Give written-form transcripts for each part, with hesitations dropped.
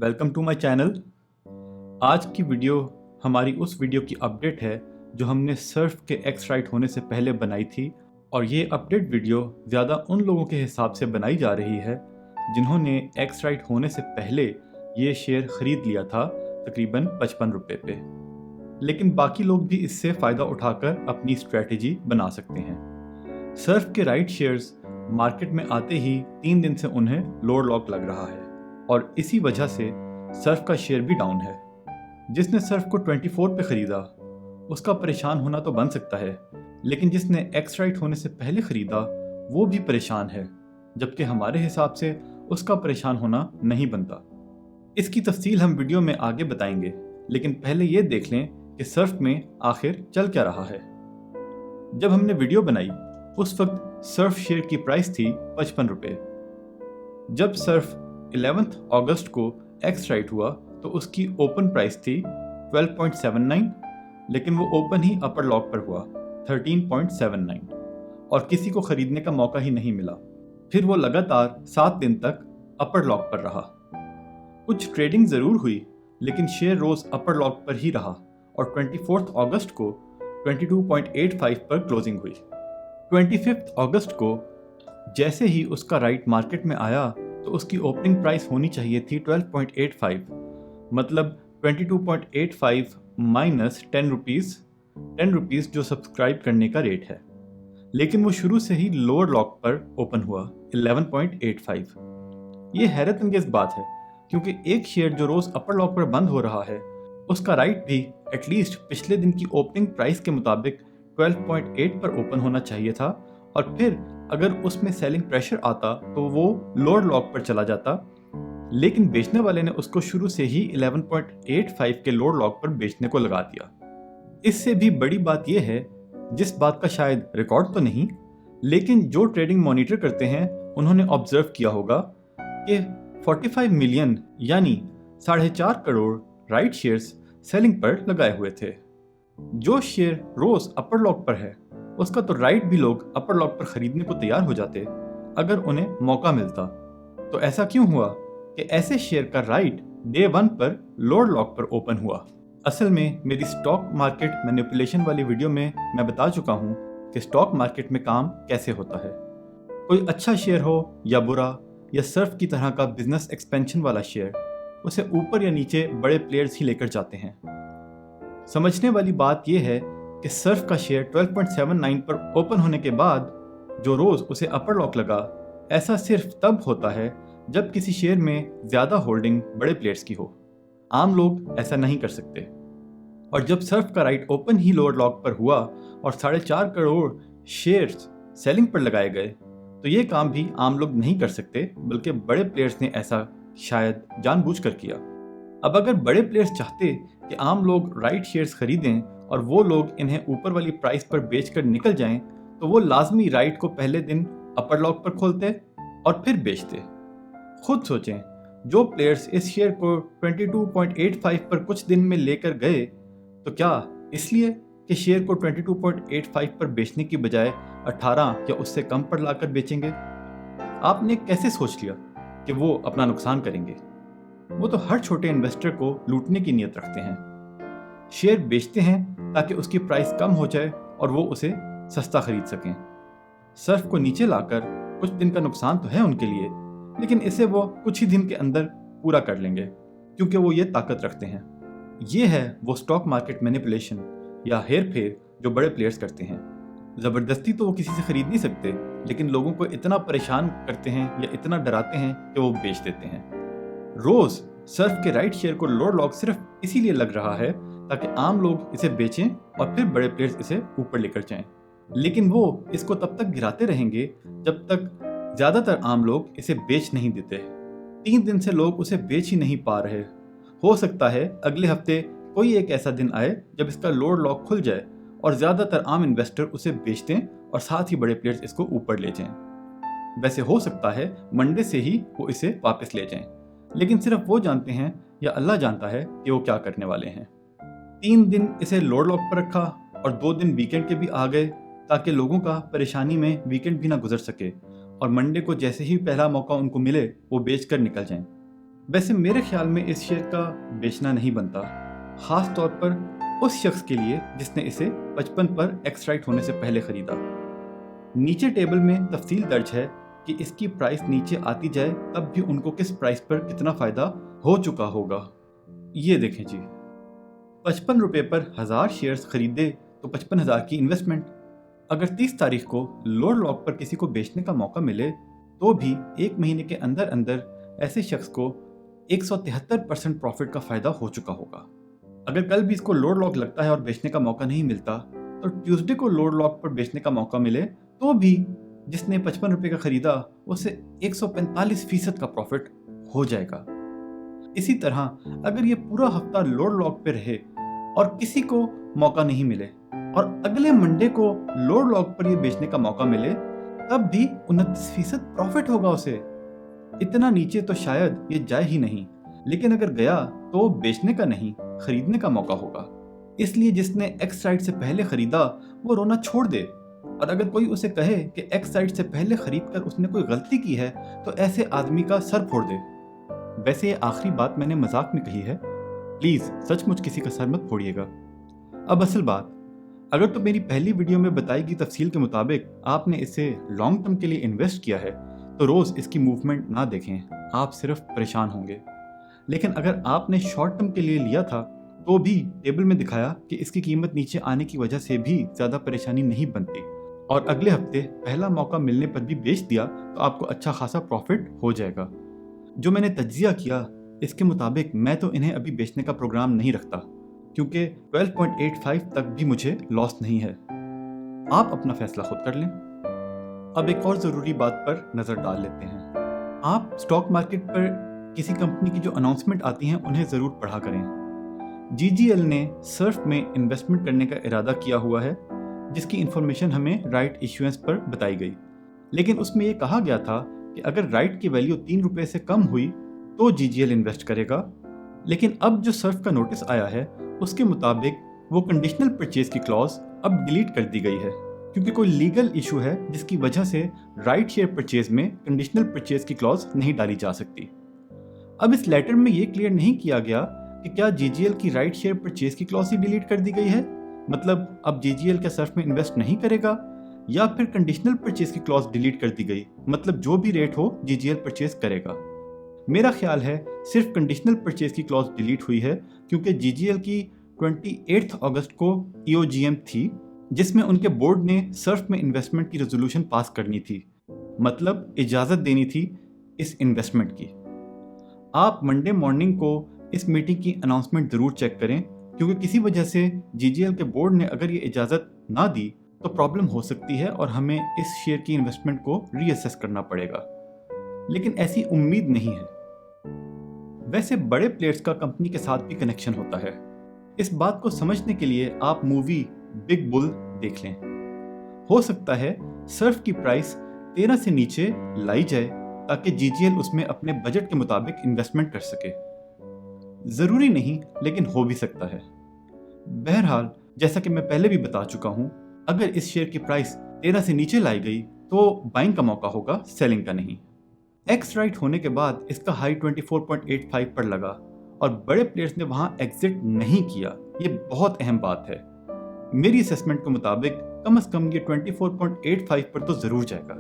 Welcome to my channel. आज की video हमारी उस वीडियो की अपडेट है जो हमने सर्फ के एक्स राइट होने से पहले बनाई थी, और ये अपडेट वीडियो ज़्यादा उन लोगों के हिसाब से बनाई जा रही है जिन्होंने एक्स राइट होने से पहले ये शेयर ख़रीद लिया था तकरीबन 55 रुपये पे। लेकिन बाकी लोग भी इससे फ़ायदा उठाकर अपनी स्ट्रेटजी बना सकते हैं। सर्फ के राइट शेयर्स मार्केट में आते ही 3 दिन से उन्हें लोअर लॉक लग रहा है और इसी वजह से सर्फ का शेयर भी डाउन है। जिसने सर्फ को 24 पे ख़रीदा उसका परेशान होना तो बन सकता है, लेकिन जिसने एक्स राइट होने से पहले ख़रीदा वो भी परेशान है, जबकि हमारे हिसाब से उसका परेशान होना नहीं बनता। इसकी तफसील हम वीडियो में आगे बताएंगे, लेकिन पहले ये देख लें कि सर्फ में आखिर चल क्या रहा है। जब हमने वीडियो बनाई उस वक्त सर्फ शेयर की प्राइस थी 55 रुपये। जब सर्फ 11 अगस्त को एक्स राइट हुआ तो उसकी ओपन प्राइस थी 12.79, लेकिन वो ओपन ही अपर लॉक पर हुआ 13.79 और किसी को ख़रीदने का मौका ही नहीं मिला। फिर वो लगातार 7 दिन तक अपर लॉक पर रहा। कुछ ट्रेडिंग ज़रूर हुई, लेकिन शेयर रोज़ अपर लॉक पर ही रहा और 24 अगस्त को 22.85 पर क्लोजिंग हुई। 25 अगस्त को जैसे ही उसका राइट मार्केट में आया तो उसकी ओपनिंग प्राइस होनी चाहिए थी 12.85, मतलब 22.85 माइनस 10 रुपीज़ जो सब्सक्राइब करने का रेट है। लेकिन वो शुरू से ही लोअर लॉक पर ओपन हुआ 11.85। ये हैरत अंगेज बात है, क्योंकि एक शेयर जो रोज़ अपर लॉक पर बंद हो रहा है उसका राइट भी एटलीस्ट पिछले दिन की ओपनिंग प्राइस के मुताबिक 12.8 पर ओपन होना चाहिए था, और फिर अगर उसमें सेलिंग प्रेशर आता तो वो लोअर लॉक पर चला जाता। लेकिन बेचने वाले ने उसको शुरू से ही 11.85 के लोअर लॉक पर बेचने को लगा दिया। इससे भी बड़ी बात यह है, जिस बात का शायद रिकॉर्ड तो नहीं, लेकिन जो ट्रेडिंग मॉनिटर करते हैं उन्होंने ऑब्जर्व किया होगा कि 45 मिलियन यानी 4.5 करोड़ राइट शेयर्स सेलिंग पर लगाए हुए थे। जो शेयर रोज अपर लॉक पर है उसका तो राइट भी लोग अपर लॉक पर खरीदने को तैयार हो जाते अगर उन्हें मौका मिलता। तो ऐसा क्यों हुआ कि ऐसे शेयर का राइट डे 1 पर लोअर लॉक पर ओपन हुआ? असल में मेरी स्टॉक मार्केट मैनिपुलेशन वाली वीडियो में मैं बता चुका हूँ कि स्टॉक मार्केट में काम कैसे होता है। कोई अच्छा शेयर हो या बुरा या सर्फ की तरह का बिजनेस एक्सपेंशन वाला शेयर, उसे ऊपर या नीचे बड़े प्लेयर्स ही लेकर जाते हैं। समझने वाली बात यह है कि सर्फ का शेयर 12.79 पर ओपन होने के बाद जो रोज़ उसे अपर लॉक लगा, ऐसा सिर्फ तब होता है जब किसी शेयर में ज़्यादा होल्डिंग बड़े प्लेयर्स की हो। आम लोग ऐसा नहीं कर सकते। और जब सर्फ का राइट ओपन ही लोअर लॉक पर हुआ और 4.5 करोड़ शेयर्स सेलिंग पर लगाए गए, तो ये काम भी आम लोग नहीं कर सकते, बल्कि बड़े प्लेयर्स ने ऐसा शायद जानबूझकर किया। अब अगर बड़े प्लेयर्स चाहते कि आम लोग राइट शेयर्स खरीदें और वो लोग इन्हें ऊपर वाली प्राइस पर बेचकर निकल जाएं, तो वो लाजमी राइट को पहले दिन अपर लॉक पर खोलते और फिर बेचते। खुद सोचें, जो प्लेयर्स इस शेयर को 22.85 पर कुछ दिन में लेकर गए, तो क्या इसलिए कि शेयर को 22.85 पर बेचने की बजाय 18 या उससे कम पर लाकर बेचेंगे? आपने कैसे सोच लिया कि वो अपना नुकसान करेंगे? वो तो हर छोटे इन्वेस्टर को लूटने की नीयत रखते हैं। शेयर बेचते हैं ताकि उसकी प्राइस कम हो जाए और वो उसे सस्ता खरीद सकें। सर्फ को नीचे लाकर कुछ दिन का नुकसान तो है उनके लिए, लेकिन इसे वो कुछ ही दिन के अंदर पूरा कर लेंगे, क्योंकि वो ये ताकत रखते हैं। ये है वो स्टॉक मार्केट मैनिपुलेशन या हेर फेर जो बड़े प्लेयर्स करते हैं। ज़बरदस्ती तो वो किसी से खरीद नहीं सकते, लेकिन लोगों को इतना परेशान करते हैं या इतना डराते हैं कि वो बेच देते हैं। रोज़ सर्फ के राइट शेयर को लोअर लॉक सिर्फ इसीलिए लग रहा है ताकि आम लोग इसे बेचें और फिर बड़े प्लेयर्स इसे ऊपर लेकर जाएं। लेकिन वो इसको तब तक गिराते रहेंगे जब तक ज़्यादातर आम लोग इसे बेच नहीं देते। 3 दिन से लोग उसे बेच ही नहीं पा रहे। हो सकता है अगले हफ्ते कोई एक ऐसा दिन आए जब इसका लोअर लॉक खुल जाए और ज़्यादातर आम इन्वेस्टर उसे बेच दें और साथ ही बड़े प्लेयर्स इसको ऊपर ले जाएं। वैसे हो सकता है मंडे से ही वो इसे वापस ले जाएं, लेकिन सिर्फ वो जानते हैं या अल्लाह जानता है कि वो क्या करने वाले हैं। 3 दिन इसे लोअर लॉक पर रखा और 2 दिन वीकेंड के भी आ गए, ताकि लोगों का परेशानी में वीकेंड भी ना गुजर सके और मंडे को जैसे ही पहला मौका उनको मिले वो बेचकर निकल जाएं। वैसे मेरे ख्याल में इस शेयर का बेचना नहीं बनता, खास तौर पर उस शख्स के लिए जिसने इसे 55 पर एक्स राइट होने से पहले खरीदा। नीचे टेबल में तफसील दर्ज है कि इसकी प्राइस नीचे आती जाए तब भी उनको किस प्राइस पर कितना फायदा हो चुका होगा। ये देखें जी, 55 रुपये पर 1000 शेयर्स खरीदे तो 55,000 की इन्वेस्टमेंट। अगर 30 तारीख को लोअर लॉक पर किसी को बेचने का मौका मिले तो भी 1 महीने के अंदर अंदर ऐसे शख्स को 173% प्रॉफिट का फायदा हो चुका होगा। अगर कल भी इसको लोअर लॉक लगता है और बेचने का मौका नहीं मिलता तो ट्यूसडे को लोअर लॉक पर बेचने का मौका मिले तो भी जिसने 55 रुपये का खरीदा उसे 145% का प्रॉफिट हो जाएगा। इसी तरह अगर ये पूरा हफ्ता लोअर लॉक पे रहे और किसी को मौका नहीं मिले और अगले मंडे को लोअर लॉक पर ये बेचने का मौका मिले तब भी 29% प्रॉफिट होगा उसे। इतना नीचे तो शायद ये जाए ही नहीं, लेकिन अगर गया तो बेचने का नहीं खरीदने का मौका होगा। इसलिए जिसने एक्स राइट से पहले खरीदा वो रोना छोड़ दे, और अगर कोई उसे कहे कि एक्स राइट से पहले खरीद कर उसने कोई गलती की है तो ऐसे आदमी का सर फोड़ दे। वैसे ये आखिरी बात मैंने मजाक में कही है, प्लीज सचमुच किसी का सर मत फोड़िएगा। अब असल बात, अगर तो मेरी पहली वीडियो में बताई गई तफसील के मुताबिक आपने इसे लॉन्ग टर्म के लिए इन्वेस्ट किया है तो रोज इसकी मूवमेंट ना देखें, आप सिर्फ परेशान होंगे। लेकिन अगर आपने शॉर्ट टर्म के लिए लिया था तो भी टेबल में दिखाया कि इसकी कीमत नीचे आने की वजह से भी ज्यादा परेशानी नहीं बनती, और अगले हफ्ते पहला मौका मिलने पर भी बेच दिया तो आपको अच्छा खासा प्रॉफिट हो जाएगा। जो मैंने तज्जिया किया इसके मुताबिक मैं तो इन्हें अभी बेचने का प्रोग्राम नहीं रखता, क्योंकि 12.85 तक भी मुझे लॉस नहीं है। आप अपना फैसला खुद कर लें। अब एक और ज़रूरी बात पर नज़र डाल लेते हैं। आप स्टॉक मार्केट पर किसी कंपनी की जो अनाउंसमेंट आती हैं उन्हें ज़रूर पढ़ा करें। GGL ने सर्फ में इन्वेस्टमेंट करने का इरादा किया हुआ है, जिसकी इन्फॉर्मेशन हमें राइट इश्यूएंस पर बताई गई, लेकिन उसमें यह कहा गया था कि अगर राइट की वैल्यू 3 रुपये से कम हुई तो GGL इन्वेस्ट करेगा। लेकिन अब जो सर्फ का नोटिस आया है उसके मुताबिक वो कंडीशनल परचेज की क्लॉज अब डिलीट कर दी गई है, क्योंकि कोई लीगल इशू है जिसकी वजह से राइट शेयर परचेज में कंडीशनल परचेज की क्लॉज नहीं डाली जा सकती। अब इस लेटर में ये क्लियर नहीं किया गया कि क्या GGL की राइट शेयर परचेज की क्लॉज ही डिलीट कर दी गई है, मतलब अब GGL क्या सर्फ में इन्वेस्ट नहीं करेगा, या फिर कंडीशनल परचेज की क्लॉज डिलीट कर दी गई, मतलब जो भी रेट हो GGL परचेज करेगा। मेरा ख्याल है सिर्फ कंडीशनल परचेज की क्लॉज डिलीट हुई है, क्योंकि GGL की 28 अगस्त को EOGM थी जिसमें उनके बोर्ड ने सर्फ में इन्वेस्टमेंट की रेजोल्यूशन पास करनी थी, मतलब इजाज़त देनी थी इस इन्वेस्टमेंट की। आप मंडे मॉर्निंग को इस मीटिंग की अनाउंसमेंट ज़रूर चेक करें, क्योंकि किसी वजह से GGL के बोर्ड ने अगर ये इजाज़त ना दी तो प्रॉब्लम हो सकती है और हमें इस शेयर की इन्वेस्टमेंट को रीअसेस करना पड़ेगा, लेकिन ऐसी उम्मीद नहीं है। वैसे बड़े प्लेयर्स का कंपनी के साथ भी कनेक्शन होता है। इस बात को समझने के लिए आप मूवी बिग बुल देख लें। हो सकता है सर्फ की प्राइस 13 से नीचे लाई जाए ताकि GGL उसमें अपने बजट के मुताबिक इन्वेस्टमेंट कर सके। जरूरी नहीं, लेकिन हो भी सकता है। बहरहाल जैसा कि मैं पहले भी बता चुका हूं, अगर इस शेयर की प्राइस 13 से नीचे लाई गई तो बाइंग का मौका होगा, सेलिंग का नहीं। एक्स राइट होने के बाद इसका हाई 24.85 पर लगा और बड़े प्लेयर्स ने वहां एग्जिट नहीं किया। ये बहुत अहम बात है। मेरी असेसमेंट के मुताबिक कम से कम ये 24.85 पर तो जरूर जाएगा,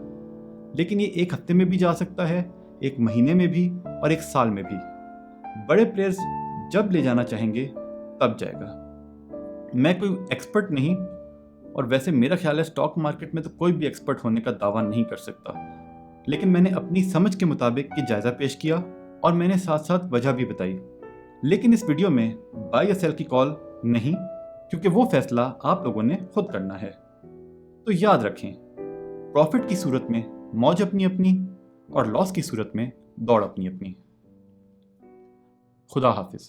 लेकिन ये एक हफ्ते में भी जा सकता है, एक महीने में भी और एक साल में भी। बड़े प्लेयर्स जब ले जाना चाहेंगे तब जाएगा। मैं कोई एक्सपर्ट नहीं, और वैसे मेरा ख्याल है स्टॉक मार्केट में तो कोई भी एक्सपर्ट होने का दावा नहीं कर सकता, लेकिन मैंने अपनी समझ के मुताबिक ये जायजा पेश किया और मैंने साथ साथ वजह भी बताई। लेकिन इस वीडियो में बाय या सेल की कॉल नहीं, क्योंकि वो फैसला आप लोगों ने खुद करना है। तो याद रखें, प्रॉफिट की सूरत में मौज अपनी अपनी और लॉस की सूरत में दौड़ अपनी अपनी। खुदा हाफिज।